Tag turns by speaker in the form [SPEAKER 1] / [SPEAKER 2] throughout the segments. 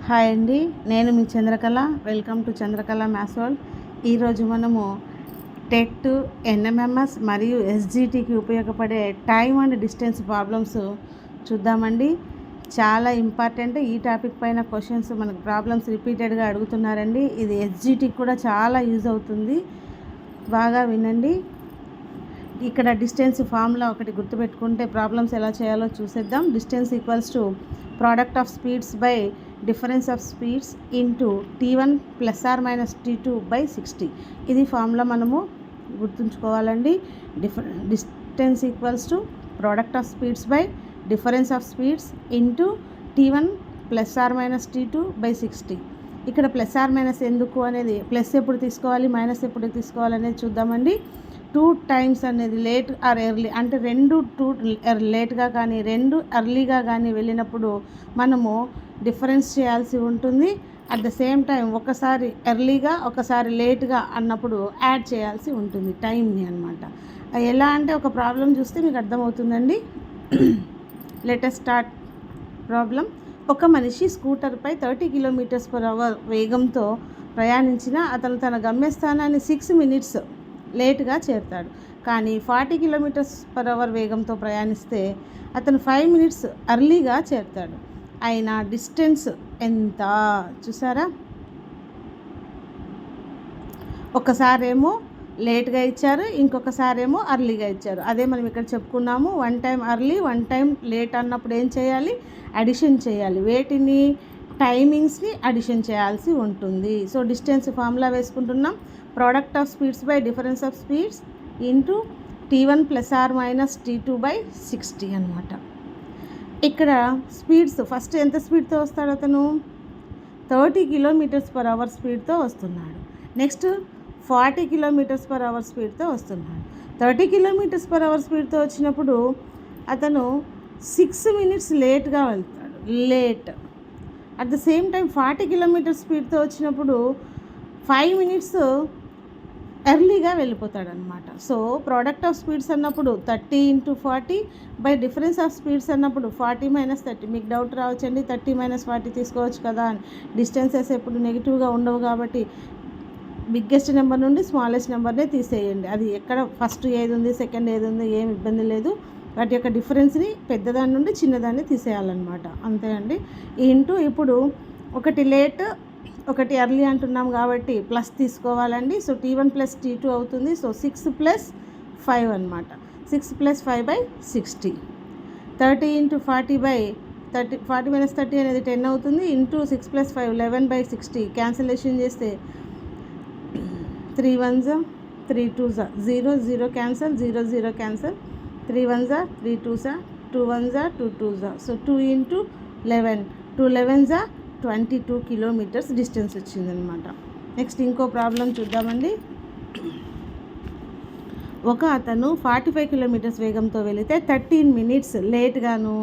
[SPEAKER 1] Hi అండి, నేను మీ Chandrakala. Welcome to Chandrakala maths world. ఈరోజు మనము టెట్, ఎన్ఎంఎంఎస్ మరియు ఎస్జిటికి ఉపయోగపడే టైమ్ అండ్ డిస్టెన్స్ ప్రాబ్లమ్స్ చూద్దామండి. చాలా ఇంపార్టెంట్. ఈ టాపిక్ పైన క్వశ్చన్స్ మనకు ప్రాబ్లమ్స్ రిపీటెడ్గా అడుగుతున్నారండి. ఇది ఎస్జిటికి కూడా చాలా యూజ్ అవుతుంది. బాగా వినండి. ఇక్కడ డిస్టెన్స్ ఫార్ములా ఒకటి గుర్తుపెట్టుకుంటే ప్రాబ్లమ్స్ ఎలా చేయాలో చూసేద్దాం. Distance equals to product of speeds by difference of speeds into T1 plus or minus T2 by 60. ఇది ఫార్ములా మనము గుర్తుంచుకోవాలండి. Distance equals to product of speeds by difference of speeds into T1 plus or minus T2 by 60. ఇక్కడ plus or minus ఎందుకు అనేది, plus ఎప్పుడు తీసుకోవాలి, minus ఎప్పుడు తీసుకోవాలి అనేది చూద్దామండి. 2 టైమ్స్ అనేది లేట్ ఆర్ ఎర్లీ, అంటే రెండు లేట్గా కానీ రెండు ఎర్లీగా కానీ వెళ్ళినప్పుడు మనము డిఫరెన్స్ చేయాల్సి ఉంటుంది. అట్ ద సేమ్ టైం ఒకసారి ఎర్లీగా ఒకసారి లేట్గా అన్నప్పుడు యాడ్ చేయాల్సి ఉంటుంది టైంని అనమాట. ఎలా అంటే ఒక ప్రాబ్లం చూస్తే మీకు అర్థమవుతుందండి. Latest start problem. ఒక మనిషి స్కూటర్పై 30 km/h వేగంతో ప్రయాణించిన అతను తన గమ్యస్థానాన్ని 6 minutes లేట్గా చేరుతాడు. కానీ 40 km/h వేగంతో ప్రయాణిస్తే అతను 5 minutes ఎర్లీగా చేరుతాడు. అయినా డిస్టెన్స్ ఎంత చూసారా? ఒకసారేమో లేట్గా ఇచ్చారు, ఇంకొకసారేమో అర్లీగా ఇచ్చారు. అదే మనం ఇక్కడ చెప్పుకున్నాము. 1 time ఎర్లీ 1 time లేట్ అన్నప్పుడు ఏం చేయాలి? అడిషన్ చేయాలి. వేటిని? టైమింగ్స్ని అడిషన్ చేయాల్సి ఉంటుంది. సో డిస్టెన్స్ ఫార్ములా వేసుకుంటున్నాం. Product of speeds by difference of speeds into T1 plus or minus T2 by 60 అనమాట. ఇక్కడ స్పీడ్స్ ఫస్ట్ ఎంత స్పీడ్తో వస్తాడు అతను? 30 km/h స్పీడ్తో వస్తున్నాడు. నెక్స్ట్ 40 km/h స్పీడ్తో వస్తున్నాడు. 30 km/h స్పీడ్తో వచ్చినప్పుడు అతను 6 minutes లేట్గా వెళ్తాడు. Late. At the same time 40 km స్పీడ్తో వచ్చినప్పుడు 5 minutes ఎర్లీగా వెళ్ళిపోతాడు అనమాట. సో ప్రోడక్ట్ ఆఫ్ స్పీడ్స్ అన్నప్పుడు 30 × 40 బై డిఫరెన్స్ ఆఫ్ స్పీడ్స్ అన్నప్పుడు 40 - 30. మీకు డౌట్ రావచ్చండి, 30 - 40 తీసుకోవచ్చు కదా అని. డిస్టెన్సెస్ ఎప్పుడు నెగిటివ్గా ఉండవు కాబట్టి బిగ్గెస్ట్ నెంబర్ నుండి స్మాలెస్ట్ నెంబర్నే తీసేయండి. అది ఎక్కడ ఫస్ట్ ఏది ఉంది సెకండ్ ఏది ఉంది ఏం ఇబ్బంది లేదు. వాటి యొక్క డిఫరెన్స్ని పెద్దదాని నుండి చిన్నదాన్ని తీసేయాలన్నమాట. అంతే అండి. ఇంటూ ఇప్పుడు ఒకటి లేట్ ఒకటి ఎర్లీ అంటున్నాం కాబట్టి ప్లస్ తీసుకోవాలండి. సో T1 ప్లస్ T2 అవుతుంది. సో 6 + 5 అనమాట. 6 + 5 బై 60. 30 × 40 బై 30, 40 - 30 అనేది 10 అవుతుంది. Into 6 + 5 11 by 60. క్యాన్సిలేషన్ చేస్తే 3 1s 3 2s 0 0 cancel, 0 0 cancel, 3 1s 3 2s 2 1s 2 2s. So 2 × 11 2 11s 22 km distance వచ్చిందనమాట. నెక్స్ట్ ఇంకో ప్రాబ్లం చూద్దామండి. ఒక అతను 45 km వేగంతో వెళితే 13 minutes లేట్గాను,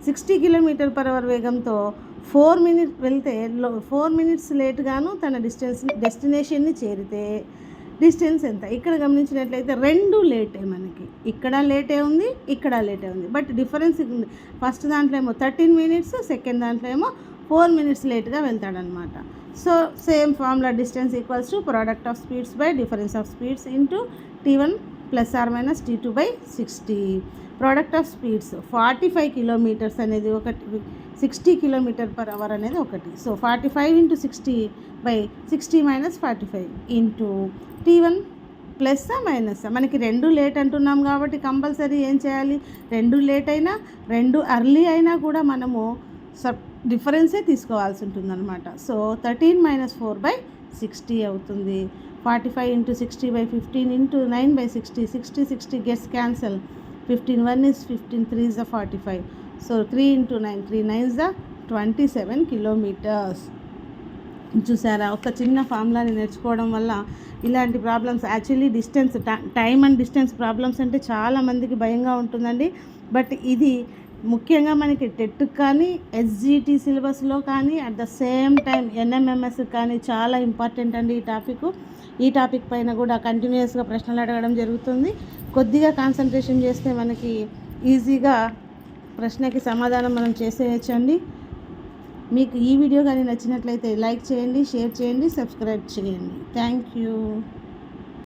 [SPEAKER 1] 60 km/h వేగంతో 4 minutes వెళ్తే 4 minutes లేట్గాను తన డెస్టినేషన్ని చేరితే డిస్టెన్స్ ఎంత? ఇక్కడ గమనించినట్లయితే రెండు లేటే మనకి. ఇక్కడ లేటే ఉంది, ఇక్కడ లేటే ఉంది. బట్ డిఫరెన్స్ ఉంది. ఫస్ట్ దాంట్లో ఏమో 13 minutes, సెకండ్ దాంట్లో ఏమో 4 minutes లేట్గా వెళ్తాడనమాట. So same formula. Distance equals to product of speeds by difference of speeds into T1 plus or minus T2 by 60. Product of speeds 45 km అనేది ఒకటి, 60 km/h అనేది ఒకటి. So 45 × 60 by 60 - 45 into T1 plus minus. మనకి రెండు late అంటున్నాం కాబట్టి compulsory ఏం చేయాలి? రెండు లేట్ అయినా రెండు ఎర్లీ అయినా కూడా మనము డిఫరెన్సే తీసుకోవాల్సి ఉంటుంది అనమాట. సో 13 - 4 బై 60 అవుతుంది. 45 × 60 by 15 into 9 by 60. 60 60 gets cancel. 15 1 is 15, 3 is 45. So 3 × 9 3 9s 27 km. చూసారా? ఒక చిన్న ఫార్ములాని నేర్చుకోవడం వల్ల ఇలాంటి problems, actually distance time and distance problems అంటే చాలామందికి భయంగా ఉంటుందండి. బట్ ఇది ముఖ్యంగా మనకి టెట్ కానీ ఎస్జిటి సిలబస్లో కానీ at the same time NMMS కానీ చాలా ఇంపార్టెంట్ అండి ఈ టాపిక్ పైన కూడా కంటిన్యూస్గా ప్రశ్నలు అడగడం జరుగుతుంది. కొద్దిగా కాన్సన్ట్రేషన్ చేస్తే మనకి ఈజీగా ప్రశ్నకి సమాధానం మనం చేసేయచ్చండి. మీకు ఈ వీడియో కానీ నచ్చినట్లయితే లైక్ చేయండి, షేర్ చేయండి, సబ్స్క్రైబ్ చేయండి. Thank you.